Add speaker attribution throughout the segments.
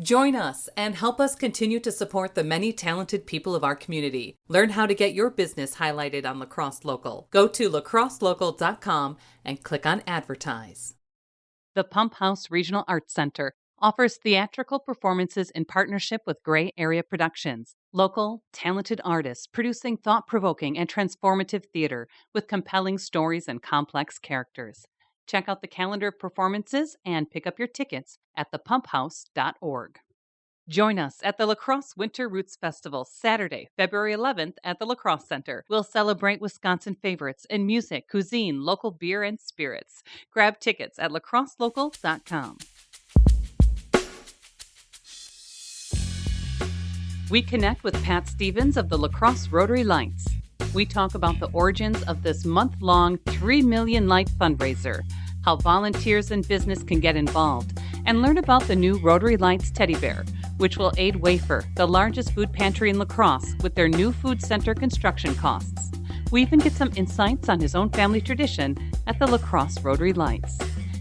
Speaker 1: Join us and help us continue to support the many talented people of our community. Learn how to get your business highlighted on La Crosse Local. Go to lacrosselocal.com and click on Advertise. The Pump House Regional Arts Center offers theatrical performances in partnership with Gray Area Productions. Local, talented artists producing thought-provoking and transformative theater with compelling stories and complex characters. Check out the calendar of performances and pick up your tickets at thepumphouse.org. Join us at the La Crosse Winter Roots Festival Saturday, February 11th at the La Crosse Center. We'll celebrate Wisconsin favorites in music, cuisine, local beer, and spirits. Grab tickets at lacrosselocal.com. We connect with Pat Stevens of the La Crosse Rotary Lights. We talk about the origins of this month-long 3 million light fundraiser, how volunteers and business can get involved, and learn about the new Rotary Lights Teddy Bear, which will aid Wafer, the largest food pantry in La Crosse, with their new food center construction costs. We even get some insights on his own family tradition at the La Crosse Rotary Lights.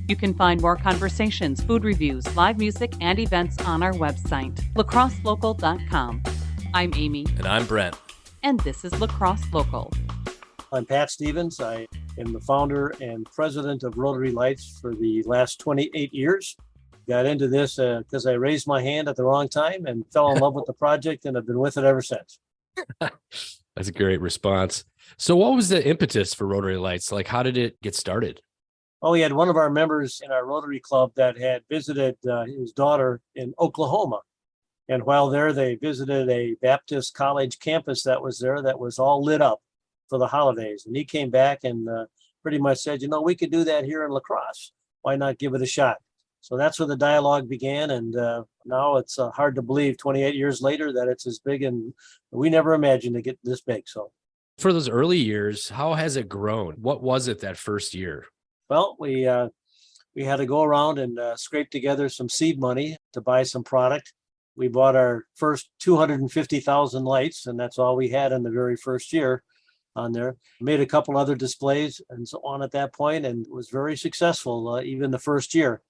Speaker 1: You can find more conversations, food reviews, live music, and events on our website, lacrosselocal.com. I'm Amy.
Speaker 2: And I'm Brent.
Speaker 1: And this is La Crosse Local.
Speaker 3: I'm Pat Stevens. I am the founder and president of Rotary Lights for the last 28 years. Got into this because I raised my hand at the wrong time and fell in love with the project, and I've been with it ever since.
Speaker 2: That's a great response. So what was the impetus for Rotary Lights? Like, how did it get started?
Speaker 3: Oh, we had one of our members in our Rotary Club that had visited his daughter in Oklahoma. And while there, they visited a Baptist college campus that was there that was all lit up for the holidays. And he came back and pretty much said, we could do that here in La Crosse. Why not give it a shot? So that's where the dialogue began. And now it's hard to believe 28 years later that it's as big, and we never imagined to get this big. So
Speaker 2: for those early years, how has it grown? What was it that first year?
Speaker 3: Well, we had to go around and scrape together some seed money to buy some product. We bought our first 250,000 lights, and that's all we had in the very first year on there. Made a couple other displays and so on at that point, and was very successful even the first year.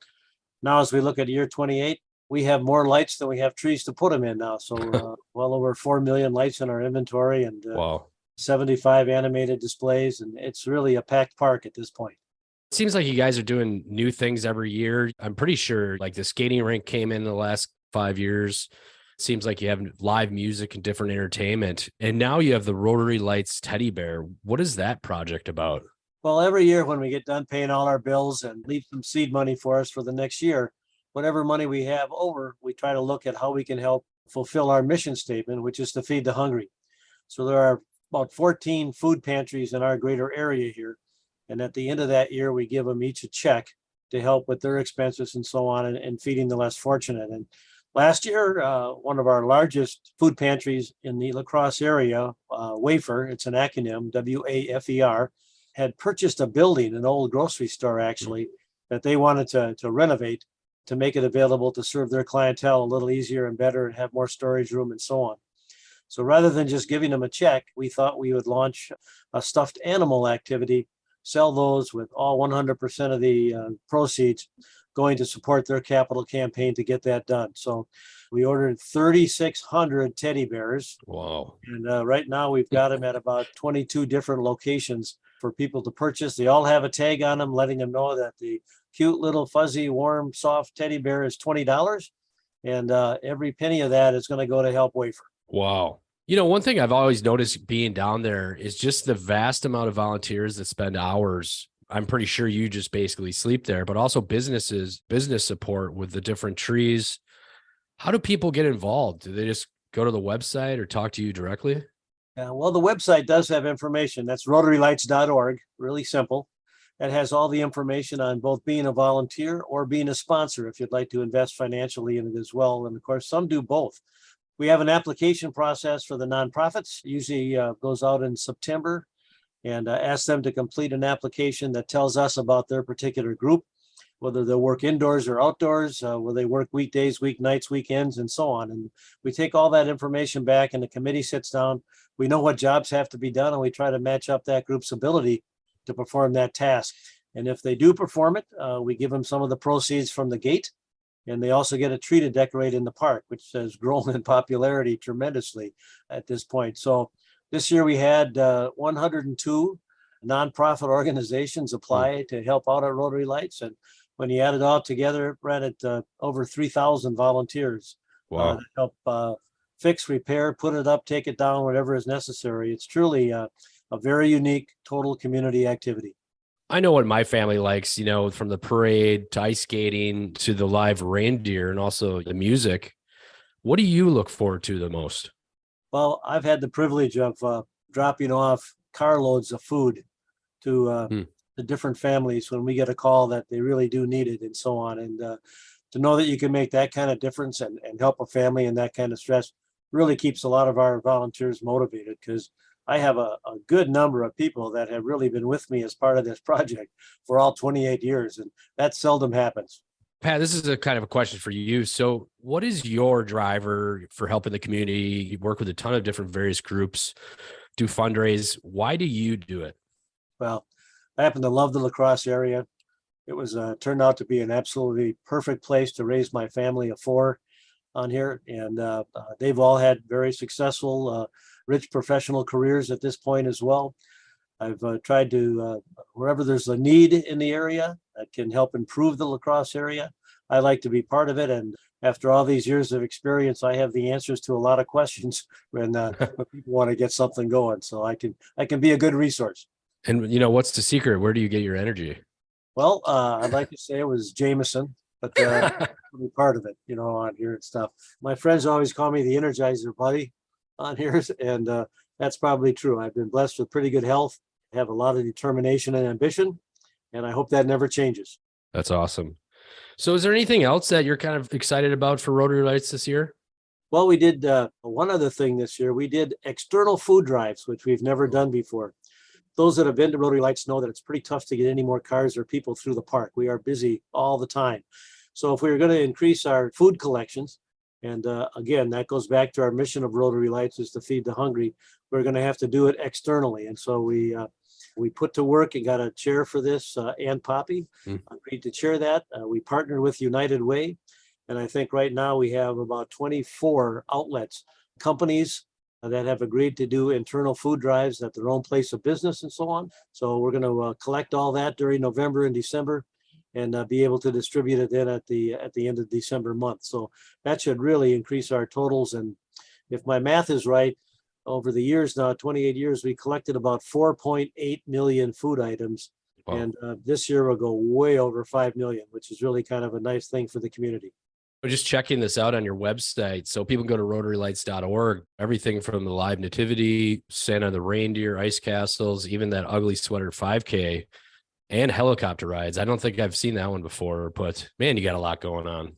Speaker 3: Now, as we look at year 28, we have more lights than we have trees to put them in now. So well over 4 million lights in our inventory, and
Speaker 2: Wow.
Speaker 3: 75 animated displays, and it's really a packed park at this point.
Speaker 2: It seems like you guys are doing new things every year. I'm pretty sure like the skating rink came in the last 5 years. It seems like you have live music and different entertainment. And now you have the Rotary Lights Teddy Bear. What is that project about?
Speaker 3: Well, every year when we get done paying all our bills and leave some seed money for us for the next year, whatever money we have over, we try to look at how we can help fulfill our mission statement, which is to feed the hungry. So there are about 14 food pantries in our greater area here. And at the end of that year, we give them each a check to help with their expenses and so on, and feeding the less fortunate. And last year, one of our largest food pantries in the La Crosse area, Wafer, it's an acronym, WAFER, had purchased a building, an old grocery store actually, that they wanted to renovate to make it available to serve their clientele a little easier and better and have more storage room and so on. So rather than just giving them a check, we thought we would launch a stuffed animal activity, sell those with all 100% of the proceeds going to support their capital campaign to get that done. So we ordered 3,600 teddy bears.
Speaker 2: Wow.
Speaker 3: And right now we've got them at about 22 different locations for people to purchase. They all have a tag on them, letting them know that the cute little fuzzy, warm, soft teddy bear is $20. And every penny of that is going to go to help Wafer.
Speaker 2: Wow. One thing I've always noticed being down there is just the vast amount of volunteers that spend hours. I'm pretty sure you just basically sleep there, but also business support with the different trees. How do people get involved? Do they just go to the website or talk to you directly?
Speaker 3: Well, the website does have information. That's rotarylights.org, really simple. That has all the information on both being a volunteer or being a sponsor if you'd like to invest financially in it as well. And of course, some do both. We have an application process for the nonprofits, usually goes out in September, and ask them to complete an application that tells us about their particular group, whether they'll work indoors or outdoors, will they work weekdays, weeknights, weekends, and so on. And we take all that information back, and the committee sits down. We know what jobs have to be done, and we try to match up that group's ability to perform that task. And if they do perform it, we give them some of the proceeds from the gate. And they also get a tree to decorate in the park, which has grown in popularity tremendously at this point. So this year we had 102 nonprofit organizations apply to help out at Rotary Lights. And when you add it all together, it ran at over 3,000 volunteers
Speaker 2: Wow.
Speaker 3: that help fix, repair, put it up, take it down, whatever is necessary. It's truly a very unique total community activity.
Speaker 2: I know what my family likes, from the parade to ice skating to the live reindeer and also the music. What do you look forward to the most?
Speaker 3: Well, I've had the privilege of dropping off carloads of food to the different families when we get a call that they really do need it and so on. And to know that you can make that kind of difference and help a family in that kind of stress really keeps a lot of our volunteers motivated, because I have a good number of people that have really been with me as part of this project for all 28 years, and that seldom happens.
Speaker 2: Pat, this is a kind of a question for you. So what is your driver for helping the community? You work with a ton of different various groups, do fundraise. Why do you do it?
Speaker 3: Well, I happen to love the La Crosse area. It was turned out to be an absolutely perfect place to raise my family of four on here. And they've all had very successful, rich professional careers at this point as well. I've tried to, wherever there's a need in the area that can help improve the La Crosse area, I like to be part of it. And after all these years of experience, I have the answers to a lot of questions when people want to get something going. So I can be a good resource.
Speaker 2: And what's the secret? Where do you get your energy?
Speaker 3: Well, I'd like to say it was Jameson, but be part of it, on here and stuff. My friends always call me the Energizer Buddy on here, and that's probably true. I've been blessed with pretty good health, have a lot of determination and ambition, and I hope that never changes.
Speaker 2: That's awesome. So is there anything else that you're kind of excited about for Rotary Lights this year?
Speaker 3: Well, we did one other thing this year. We did external food drives, which we've never done before. Those that have been to Rotary Lights know that it's pretty tough to get any more cars or people through the park. We are busy all the time. So if we were going to increase our food collections, and again, that goes back to our mission of Rotary Lights, is to feed the hungry, we're going to have to do it externally. And so we put to work and got a chair for this. Ann Poppy agreed to chair that. We partnered with United Way. And I think right now we have about 24 outlets, companies that have agreed to do internal food drives at their own place of business and so on. So we're going to collect all that during November and December and be able to distribute it then at the end of December month. So that should really increase our totals. And if my math is right, over the years now, 28 years, we collected about 4.8 million food items. Wow. And this year we'll go way over 5 million, which is really kind of a nice thing for the community.
Speaker 2: Just checking this out on your website. So people can go to rotarylights.org. Everything from the live nativity, Santa the reindeer, ice castles, even that ugly sweater 5K and helicopter rides. I don't think I've seen that one before, but man, you got a lot going on.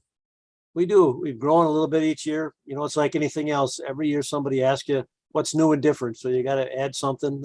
Speaker 3: We do. We've grown a little bit each year. It's like anything else. Every year somebody asks you what's new and different. So you got to add something.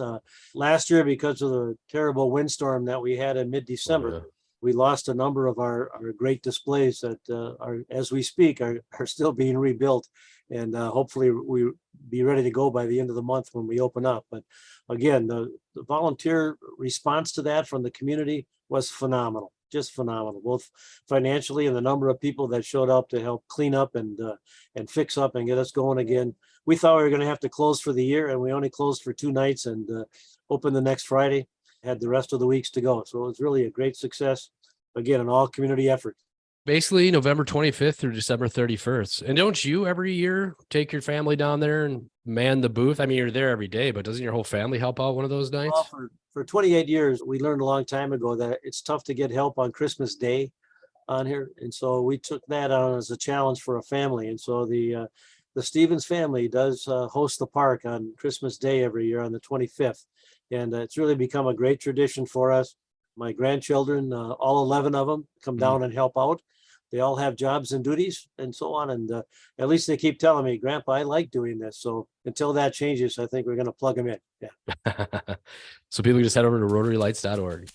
Speaker 3: Last year, because of the terrible windstorm that we had in mid-December, we lost a number of our great displays that are, as we speak, are still being rebuilt. And hopefully we be ready to go by the end of the month when we open up. But again, the volunteer response to that from the community was phenomenal, just phenomenal, both financially and the number of people that showed up to help clean up and fix up and get us going again. We thought we were going to have to close for the year, and we only closed for 2 nights and opened the next Friday. Had the rest of the weeks to go. So it was really a great success. Again, an all community effort.
Speaker 2: Basically November 25th through December 31st. And don't you every year take your family down there and man the booth? I mean, you're there every day, but doesn't your whole family help out one of those nights?
Speaker 3: Well, for 28 years, we learned a long time ago that it's tough to get help on Christmas Day on here. And so we took that on as a challenge for a family. And so the Stevens family does host the park on Christmas Day every year on the 25th. And it's really become a great tradition for us. My grandchildren, all 11 of them, come down and help out. They all have jobs and duties and so on. And at least they keep telling me, Grandpa, I like doing this. So until that changes, I think we're going to plug them in. Yeah.
Speaker 2: So people just head over to rotarylights.org.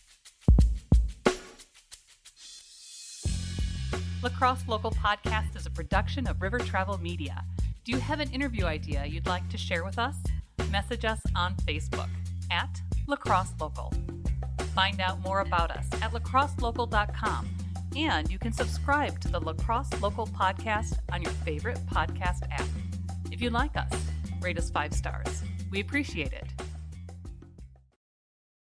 Speaker 1: La Crosse Local Podcast is a production of River Travel Media. Do you have an interview idea you'd like to share with us? Message us on Facebook at La Crosse Local. Find out more about us at lacrosselocal.com And you can subscribe to the La Crosse Local podcast on your favorite podcast app. If you like us, rate us 5 stars. We appreciate it.